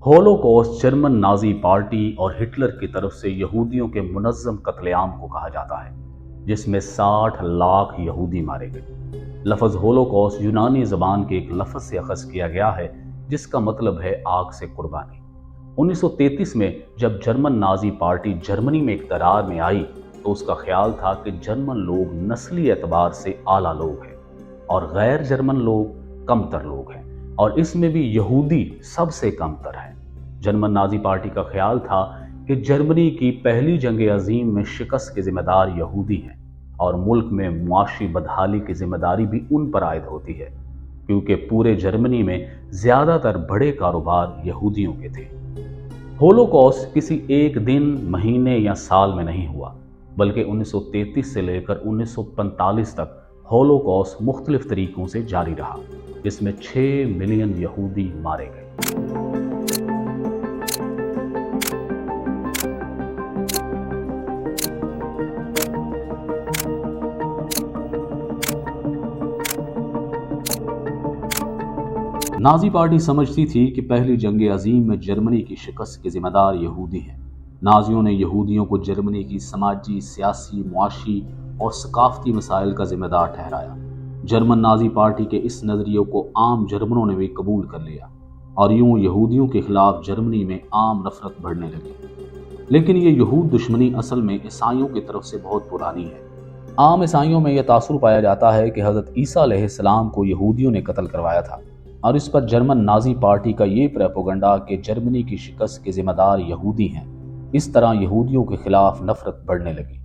Holocaust German Nazi party اور Hitler کی طرف سے یہودیوں کے منظم قتل عام کو کہا جاتا ہے، جس میں 60 لاکھ یہودی مارے گئے۔ لفظ ہولوکوسٹ یونانی زبان کے ایک لفظ سے اخذ کیا گیا ہے جس کا مطلب ہے آگ سے قربانی۔ 1933 میں جب جرمن نازی پارٹی جرمنی میں اقتدار میں آئی تو اس کا خیال تھا کہ جرمن لوگ نسلی اعتبار سے اعلیٰ لوگ ہیں اور غیر جرمن لوگ کم تر لوگ ہیں، اور اس میں بھی یہودی سب سے کم تر ہیں۔ جرمن نازی پارٹی کا خیال تھا کہ جرمنی کی پہلی جنگ عظیم میں شکست کے ذمہ دار یہودی ہیں اور ملک میں معاشی بدحالی کی ذمہ داری بھی ان پر عائد ہوتی ہے، کیونکہ پورے جرمنی میں زیادہ تر بڑے کاروبار یہودیوں کے تھے۔ ہولوکوسٹ کسی ایک دن، مہینے یا سال میں نہیں ہوا، بلکہ 1933 سے لے کر 1945 تک ہولوکوسٹ مختلف طریقوں سے جاری رہا، جس میں 6 ملین یہودی مارے گئے۔ نازی پارٹی سمجھتی تھی کہ پہلی جنگ عظیم میں جرمنی کی شکست کے ذمہ دار یہودی ہیں۔ نازیوں نے یہودیوں کو جرمنی کی سماجی، سیاسی، معاشی اور ثقافتی مسائل کا ذمہ دار ٹھہرایا۔ جرمن نازی پارٹی کے اس نظریے کو عام جرمنوں نے بھی قبول کر لیا اور یوں یہودیوں کے خلاف جرمنی میں عام نفرت بڑھنے لگی۔ لیکن یہ یہود دشمنی اصل میں عیسائیوں کی طرف سے بہت پرانی ہے۔ عام عیسائیوں میں یہ تاثر پایا جاتا ہے کہ حضرت عیسیٰ علیہ السلام کو یہودیوں نے قتل کروایا تھا، اور اس پر جرمن نازی پارٹی کا یہ پروپیگنڈا کہ جرمنی کی شکست کے ذمہ دار یہودی ہیں، اس طرح یہودیوں کے خلاف نفرت بڑھنے لگی۔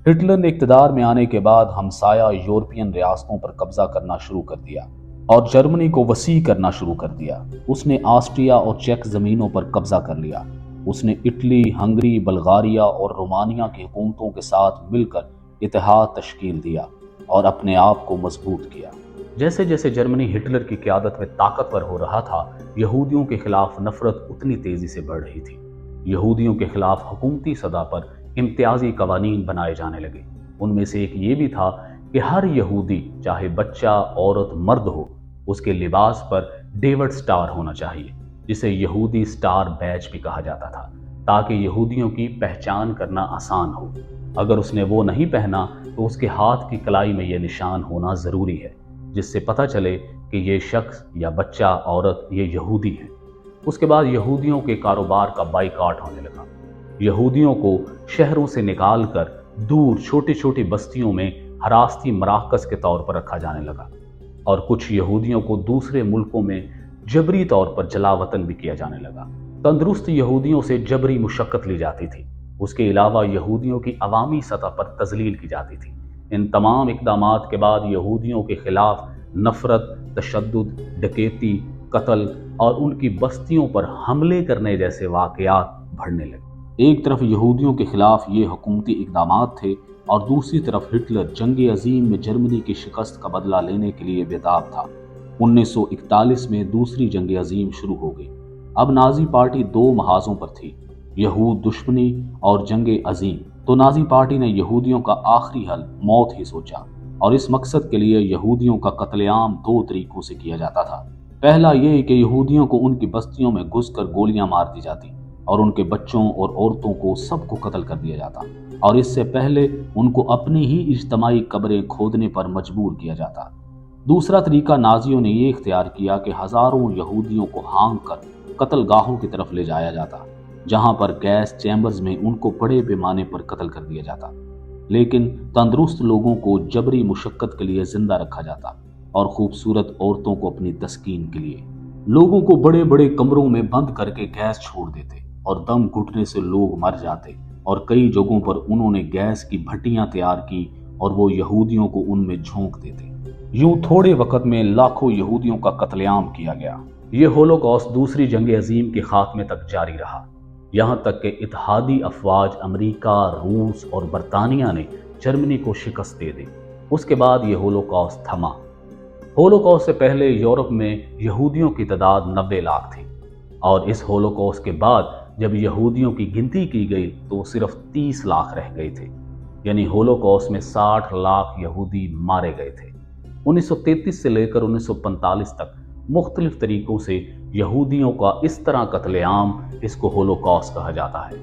ہٹلر نے اقتدار میں آنے کے بعد ہمسایہ یورپین ریاستوں پر قبضہ کرنا شروع کر دیا اور جرمنی کو وسیع کرنا شروع کر دیا۔ اس نے آسٹریا اور چیک زمینوں پر قبضہ کر لیا۔ اس نے اٹلی، ہنگری، بلغاریہ اور رومانیہ کی حکومتوں کے ساتھ مل کر اتحاد تشکیل دیا اور اپنے آپ کو مضبوط کیا۔ جیسے جیسے جرمنی ہٹلر کی قیادت میں طاقتور ہو رہا تھا، یہودیوں کے خلاف نفرت اتنی تیزی سے بڑھ رہی تھی۔ یہودیوں کے خلاف حکومتی سطح پر امتیازی قوانین بنائے جانے لگے۔ ان میں سے ایک یہ بھی تھا کہ ہر یہودی، چاہے بچہ، عورت، مرد ہو، اس کے لباس پر ڈیوڈ سٹار ہونا چاہیے، جسے یہودی سٹار بیج بھی کہا جاتا تھا، تاکہ یہودیوں کی پہچان کرنا آسان ہو۔ اگر اس نے وہ نہیں پہنا تو اس کے ہاتھ کی کلائی میں یہ نشان ہونا ضروری ہے، جس سے پتہ چلے کہ یہ شخص یا بچہ، عورت، یہ یہودی ہے۔ اس کے بعد یہودیوں کے کاروبار کا بائیکاٹ ہونے لگا۔ یہودیوں کو شہروں سے نکال کر دور چھوٹی چھوٹی بستیوں میں حراستی مراکز کے طور پر رکھا جانے لگا، اور کچھ یہودیوں کو دوسرے ملکوں میں جبری طور پر جلا وطن بھی کیا جانے لگا۔ تندرست یہودیوں سے جبری مشقت لی جاتی تھی۔ اس کے علاوہ یہودیوں کی عوامی سطح پر تذلیل کی جاتی تھی۔ ان تمام اقدامات کے بعد یہودیوں کے خلاف نفرت، تشدد، ڈکیتی، قتل اور ان کی بستیوں پر حملے کرنے جیسے واقعات بڑھنے لگے۔ ایک طرف یہودیوں کے خلاف یہ حکومتی اقدامات تھے اور دوسری طرف ہٹلر جنگ عظیم میں جرمنی کی شکست کا بدلہ لینے کے لیے بےتاب تھا۔ 1941 میں دوسری جنگ عظیم شروع ہو گئی۔ اب نازی پارٹی دو محاذوں پر تھی، یہود دشمنی اور جنگ عظیم۔ تو نازی پارٹی نے یہودیوں کا آخری حل موت ہی سوچا، اور اس مقصد کے لیے یہودیوں کا قتل عام دو طریقوں سے کیا جاتا تھا۔ پہلا یہ کہ یہودیوں کو ان کی بستیوں میں گھس کر گولیاں مار دی جاتی اور ان کے بچوں اور عورتوں کو سب کو قتل کر دیا جاتا، اور اس سے پہلے ان کو اپنی ہی اجتماعی قبریں کھودنے پر مجبور کیا جاتا۔ دوسرا طریقہ نازیوں نے یہ اختیار کیا کہ ہزاروں یہودیوں کو ہانک کر قتل گاہوں کی طرف لے جایا جاتا، جہاں پر گیس چیمبرز میں ان کو بڑے پیمانے پر قتل کر دیا جاتا، لیکن تندرست لوگوں کو جبری مشقت کے لیے زندہ رکھا جاتا اور خوبصورت عورتوں کو اپنی تسکین کے لیے لوگوں کو بڑے بڑے کمروں میں بند کر کے گیس چھوڑ دیتے، اور دم گھٹنے سے لوگ مر جاتے، اور کئی جگہوں پر انہوں نے گیس کی بھٹیاں تیار کی اور وہ یہودیوں کو ان میں جھونک دیتے۔ یوں تھوڑے وقت میں لاکھوں یہودیوں کا قتل عام کیا گیا۔ یہ ہولوکوسٹ دوسری جنگ عظیم کے خاتمے تک جاری رہا، یہاں تک کہ اتحادی افواج امریکہ، روس اور برطانیہ نے جرمنی کو شکست دے دی۔ اس کے بعد یہ ہولوکوسٹ تھما۔ ہولوکوسٹ سے پہلے یورپ میں یہودیوں کی تعداد 90 لاکھ تھی، اور اس ہولوکوسٹ کے بعد جب یہودیوں کی گنتی کی گئی تو وہ صرف 30 لاکھ رہ گئے تھے، یعنی ہولوکوسٹ میں 60 لاکھ یہودی مارے گئے تھے۔ 1933 سے لے کر 1945 تک مختلف طریقوں سے یہودیوں کا اس طرح قتل عام اس کو ہولوکاسٹ کہا جاتا ہے۔